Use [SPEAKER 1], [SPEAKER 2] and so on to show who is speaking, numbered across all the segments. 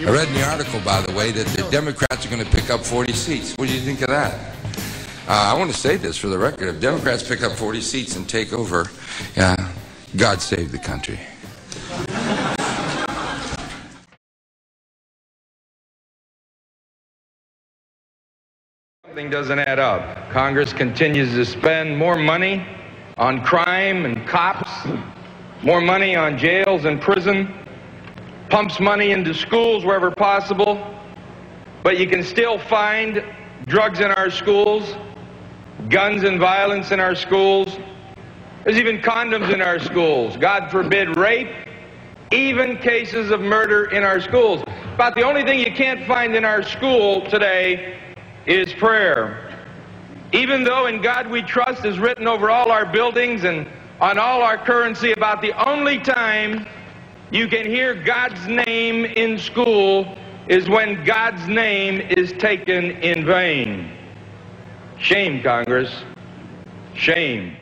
[SPEAKER 1] I read in the article, by the way, that the Democrats are going to pick up 40 seats. What do you think of that? I want to say this for the record. If Democrats pick up 40 seats and take over, God save the country.
[SPEAKER 2] Something doesn't add up. Congress continues to spend more money on crime and cops, more money on jails and prison, pumps money into schools wherever possible, but you can still find drugs in our schools, guns and violence in our schools. There's even condoms in our schools. God forbid rape, even cases of murder in our schools. About the only thing you can't find in our school today is prayer. Even though "In God We Trust" is written over all our buildings and on all our currency, about the only time you can hear God's name in school is when God's name is taken in vain. Shame, Congress. Shame.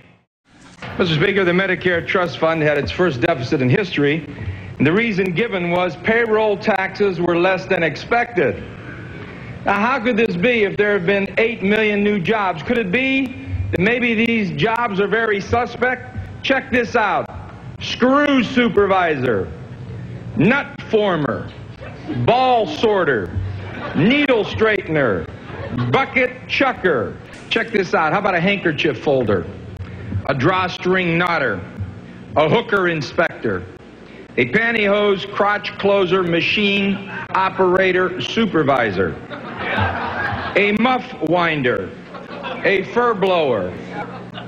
[SPEAKER 2] Mr. Speaker, the Medicare Trust Fund had its first deficit in history, and the reason given was payroll taxes were less than expected. Now, how could this be if there have been 8 million new jobs? Could it be that maybe these jobs are very suspect? Check this out. Screw supervisor, nut former, ball sorter, needle straightener, bucket chucker. Check this out. How about a handkerchief folder, a drawstring knotter, a hooker inspector, a pantyhose crotch closer machine operator supervisor, a muff winder, a fur blower,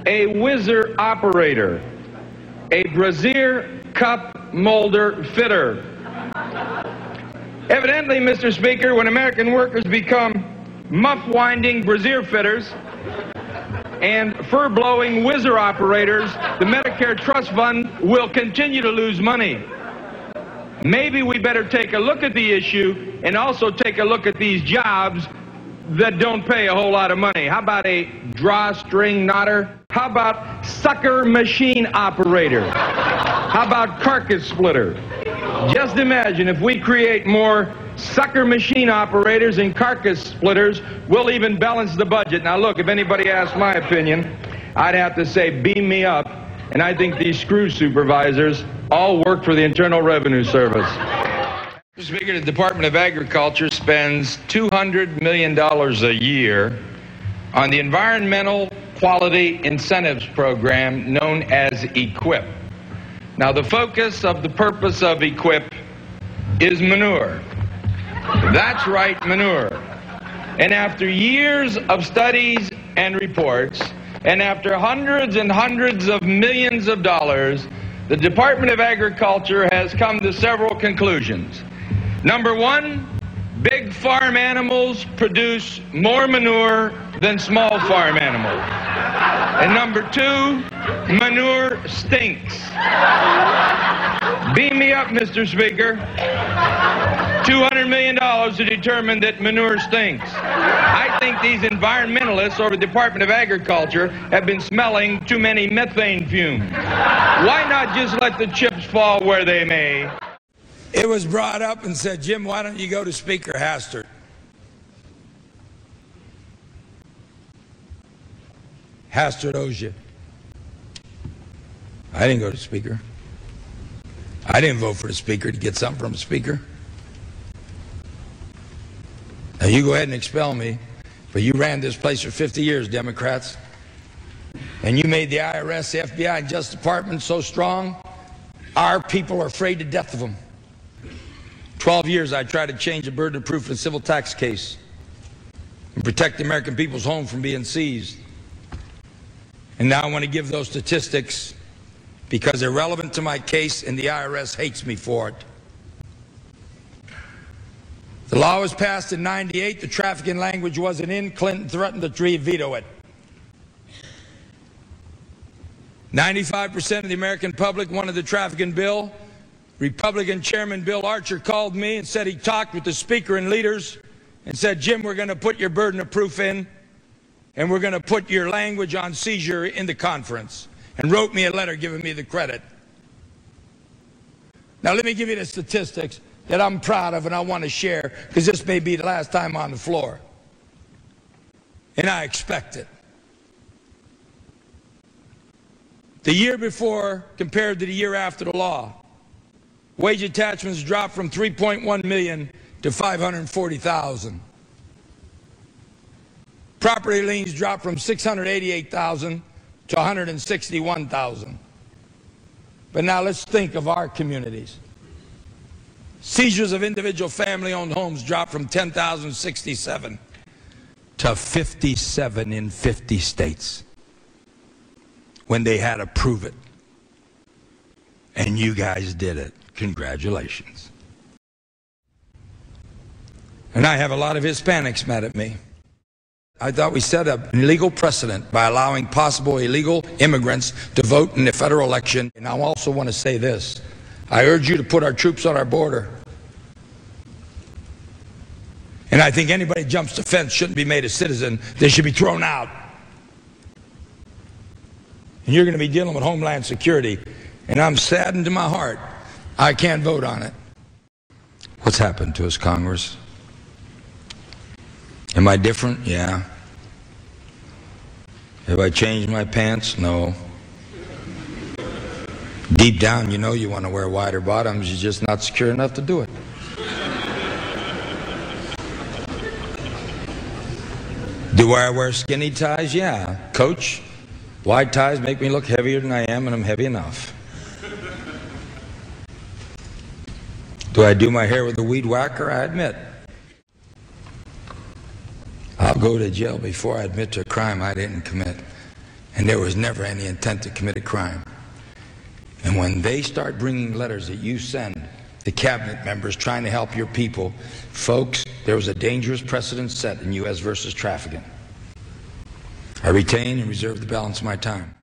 [SPEAKER 2] a whizzer operator, a brassiere cup molder fitter. Evidently, Mr. Speaker, when American workers become muff-winding brassiere fitters and fur-blowing whizzer operators, the Medicare Trust Fund will continue to lose money. Maybe we better take a look at the issue and also take a look at these jobs that don't pay a whole lot of money. How about a drawstring knotter? How about sucker machine operator? How about carcass splitter? Just imagine if we create more sucker machine operators and carcass splitters, we'll even balance the budget. Now look, if anybody asks my opinion, I'd have to say beam me up, and I think these screw supervisors all work for the Internal Revenue Service. Mr. Speaker, the Department of Agriculture spends $200 million a year on the Environmental Quality Incentives Program known as EQIP. Now, the focus of the purpose of EQIP is manure. That's right, manure. And after years of studies and reports, and after hundreds and hundreds of millions of dollars, the Department of Agriculture has come to several conclusions. Number one, big farm animals produce more manure than small farm animals. And number two, manure stinks. Beam me up, Mr. Speaker. $200 million to determine that manure stinks. I think these environmentalists over the Department of Agriculture have been smelling too many methane fumes. Why not just let the chips fall where they may?
[SPEAKER 1] It was brought up and said, Jim, why don't you go to Speaker Hastert? Hastert owes you. I didn't go to Speaker. I didn't vote for the Speaker to get something from the Speaker. Now you go ahead and expel me, but you ran this place for 50 years, Democrats. And you made the IRS, the FBI, and Justice Department so strong, our people are afraid to death of them. 12 years I tried to change the burden of proof in a civil tax case and protect the American people's home from being seized. And now I want to give those statistics because they're relevant to my case and the IRS hates me for it. The law was passed in '98. The trafficking language wasn't in. Clinton threatened to veto it. 95% of the American public wanted the trafficking bill. Republican Chairman Bill Archer called me and said he talked with the Speaker and leaders and said, Jim, we're going to put your burden of proof in and we're going to put your language on seizure in the conference, and wrote me a letter giving me the credit. Now let me give you the statistics. that I'm proud of and I want to share, because this may be the last time on the floor. And I expect it. The year before compared to the year after the law, wage attachments dropped from 3.1 million to 540,000. Property liens dropped from 688,000 to 161,000. But now let's think of our communities. Seizures of individual family-owned homes dropped from 10,067 to 57 in 50 states when they had to prove it. And you guys did it. Congratulations. And I have a lot of Hispanics mad at me. I thought we set up an illegal precedent by allowing possible illegal immigrants to vote in the federal election. And I also want to say this. I urge you to put our troops on our border. And I think anybody who jumps the fence shouldn't be made a citizen. They should be thrown out. And you're going to be dealing with Homeland Security. And I'm saddened to my heart. I can't vote on it. What's happened to us, Congress? Am I different? Yeah. Have I changed my pants? No. Deep down, you know you want to wear wider bottoms. You're just not secure enough to do it. Do I wear skinny ties? Yeah. Coach, wide ties make me look heavier than I am, and I'm heavy enough. Do I do my hair with a weed whacker? I admit. I'll go to jail before I admit to a crime I didn't commit. And there was never any intent to commit a crime. And when they start bringing letters that you send the cabinet members trying to help your people, folks, there was a dangerous precedent set in U.S. versus Traficant. I retain and reserve the balance of my time.